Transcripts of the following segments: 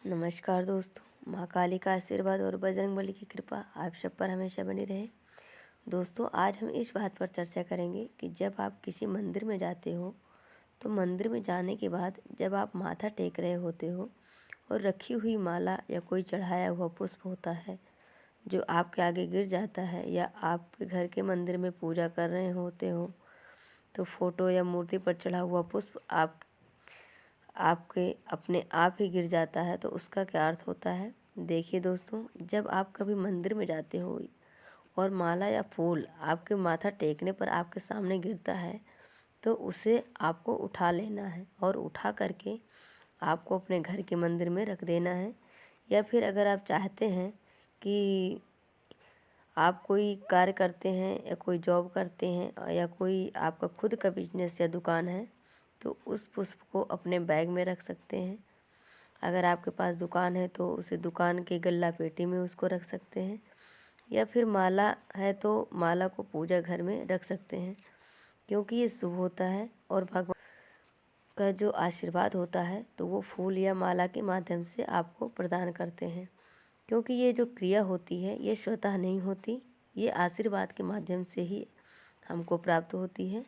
नमस्कार दोस्तों, माँ काली का आशीर्वाद और बजरंगबली की कृपा आप सब पर हमेशा बनी रहे। दोस्तों, आज हम इस बात पर चर्चा करेंगे कि जब आप किसी मंदिर में जाते हो तो मंदिर में जाने के बाद जब आप माथा टेक रहे होते हो और रखी हुई माला या कोई चढ़ाया हुआ पुष्प होता है जो आपके आगे गिर जाता है, या आपके घर के मंदिर में पूजा कर रहे होते हो तो फोटो या मूर्ति पर चढ़ा हुआ पुष्प आपके अपने आप ही गिर जाता है, तो उसका क्या अर्थ होता है। देखिए दोस्तों, जब आप कभी मंदिर में जाते हो और माला या फूल आपके माथा टेकने पर आपके सामने गिरता है तो उसे आपको उठा लेना है और उठा करके आपको अपने घर के मंदिर में रख देना है। या फिर अगर आप चाहते हैं कि आप कोई कार्य करते हैं या कोई जॉब करते हैं या कोई आपका खुद का बिजनेस या दुकान है तो उस पुष्प को अपने बैग में रख सकते हैं। अगर आपके पास दुकान है तो उसे दुकान के गल्ला पेटी में उसको रख सकते हैं, या फिर माला है तो माला को पूजा घर में रख सकते हैं, क्योंकि ये शुभ होता है और भगवान का जो आशीर्वाद होता है तो वो फूल या माला के माध्यम से आपको प्रदान करते हैं। क्योंकि ये जो क्रिया होती है ये स्वतः नहीं होती, ये आशीर्वाद के माध्यम से ही हमको प्राप्त होती है।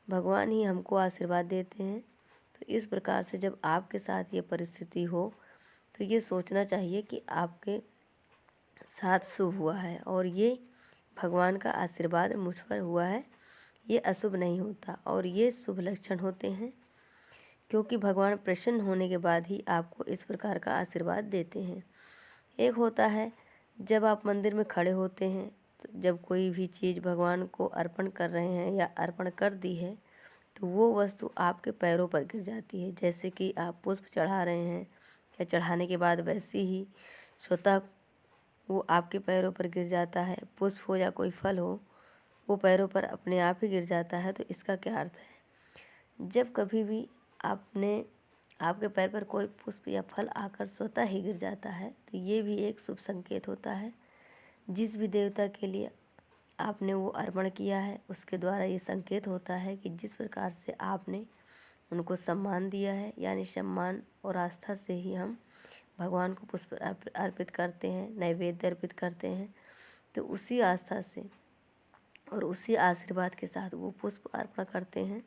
भगवान ही हमको आशीर्वाद देते हैं। तो इस प्रकार से जब आपके साथ ये परिस्थिति हो तो ये सोचना चाहिए कि आपके साथ शुभ हुआ है और ये भगवान का आशीर्वाद मुझ पर हुआ है, ये अशुभ नहीं होता और ये शुभ लक्षण होते हैं। क्योंकि भगवान प्रसन्न होने के बाद ही आपको इस प्रकार का आशीर्वाद देते हैं। एक होता है जब आप मंदिर में खड़े होते हैं, तो जब कोई भी चीज़ भगवान को अर्पण कर रहे हैं या अर्पण कर दी है तो वो वस्तु आपके पैरों पर गिर जाती है। जैसे कि आप पुष्प चढ़ा रहे हैं या चढ़ाने के बाद वैसे ही स्वतः वो आपके पैरों पर गिर जाता है। पुष्प हो या कोई फल हो, वो पैरों पर अपने आप ही गिर जाता है। तो इसका क्या अर्थ है, जब कभी भी आपके पैर पर कोई पुष्प या फल आकर स्वतः ही गिर जाता है तो ये भी एक शुभ संकेत होता है। जिस भी देवता के लिए आपने वो अर्पण किया है उसके द्वारा ये संकेत होता है कि जिस प्रकार से आपने उनको सम्मान दिया है, यानी सम्मान और आस्था से ही हम भगवान को पुष्प अर्पित करते हैं, नैवेद्य अर्पित करते हैं। तो उसी आस्था से और उसी आशीर्वाद के साथ वो पुष्प अर्पण करते हैं,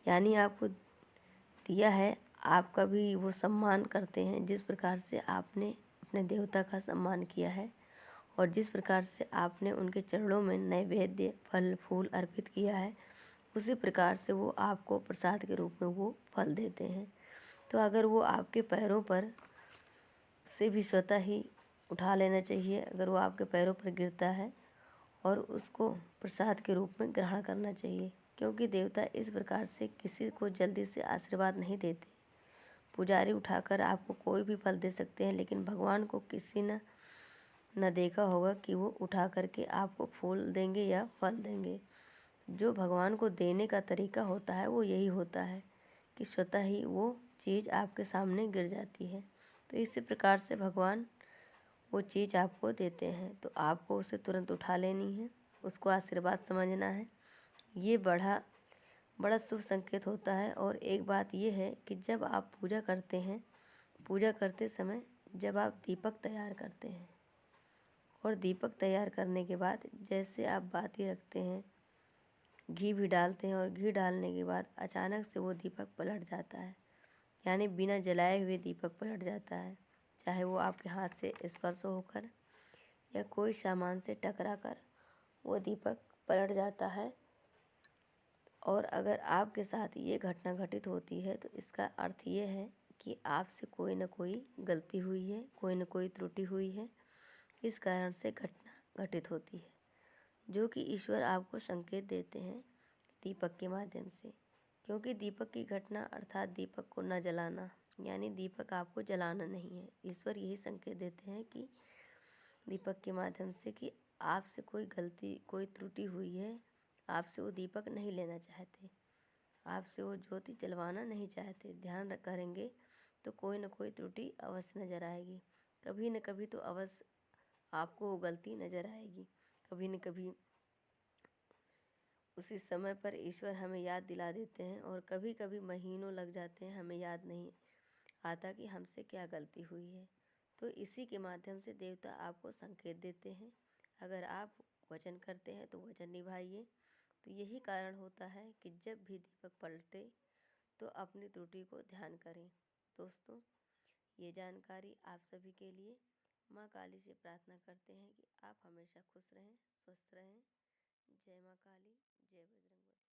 यानी आपको दिया है, आपका भी वो सम्मान करते हैं। जिस प्रकार से आपने अपने देवता का सम्मान किया है और जिस प्रकार से आपने उनके चरणों में नैवेद्य फल फूल अर्पित किया है, उसी प्रकार से वो आपको प्रसाद के रूप में वो फल देते हैं। तो अगर वो आपके पैरों पर से भी स्वतः ही उठा लेना चाहिए, अगर वो आपके पैरों पर गिरता है, और उसको प्रसाद के रूप में ग्रहण करना चाहिए। क्योंकि देवता इस प्रकार से किसी को जल्दी से आशीर्वाद नहीं देते। पुजारी उठाकर आपको कोई भी फल दे सकते हैं, लेकिन भगवान को किसी न देखा होगा कि वो उठा करके आपको फूल देंगे या फल देंगे। जो भगवान को देने का तरीका होता है वो यही होता है कि स्वतः ही वो चीज़ आपके सामने गिर जाती है। तो इसी प्रकार से भगवान वो चीज़ आपको देते हैं तो आपको उसे तुरंत उठा लेनी है, उसको आशीर्वाद समझना है। ये बड़ा बड़ा शुभ संकेत होता है। और एक बात ये है कि जब आप पूजा करते हैं, पूजा करते समय जब आप दीपक तैयार करते हैं और दीपक तैयार करने के बाद जैसे आप बाती रखते हैं, घी भी डालते हैं और घी डालने के बाद अचानक से वो दीपक पलट जाता है, यानी बिना जलाए हुए दीपक पलट जाता है। चाहे वो आपके हाथ से स्पर्श होकर या कोई सामान से टकरा कर वो दीपक पलट जाता है। और अगर आपके साथ ये घटना घटित होती है तो इसका अर्थ ये है कि आपसे कोई न कोई गलती हुई है, कोई न कोई त्रुटि हुई है, इस कारण से घटना घटित होती है, जो कि ईश्वर आपको संकेत देते हैं दीपक के माध्यम से। क्योंकि दीपक की घटना अर्थात दीपक को न जलाना, यानी दीपक आपको जलाना नहीं है। ईश्वर यही संकेत देते हैं कि दीपक के माध्यम से कि आपसे कोई गलती कोई त्रुटि हुई है, आपसे वो दीपक नहीं लेना चाहते, आपसे वो ज्योति जलवाना नहीं चाहते। ध्यान करेंगे तो कोई न कोई त्रुटि अवश्य नज़र आएगी, कभी न कभी तो अवश्य आपको वो गलती नज़र आएगी। कभी न कभी उसी समय पर ईश्वर हमें याद दिला देते हैं और कभी कभी महीनों लग जाते हैं, हमें याद नहीं आता कि हमसे क्या गलती हुई है। तो इसी के माध्यम से देवता आपको संकेत देते हैं। अगर आप वचन करते हैं तो वचन निभाइए। तो यही कारण होता है कि जब भी दीपक पलटे तो अपनी त्रुटि को ध्यान करें। दोस्तों, ये जानकारी आप सभी के लिए। माँ काली से प्रार्थना करते हैं कि आप हमेशा खुश रहें, स्वस्थ रहें। जय माँ काली, जय बजरंगबली।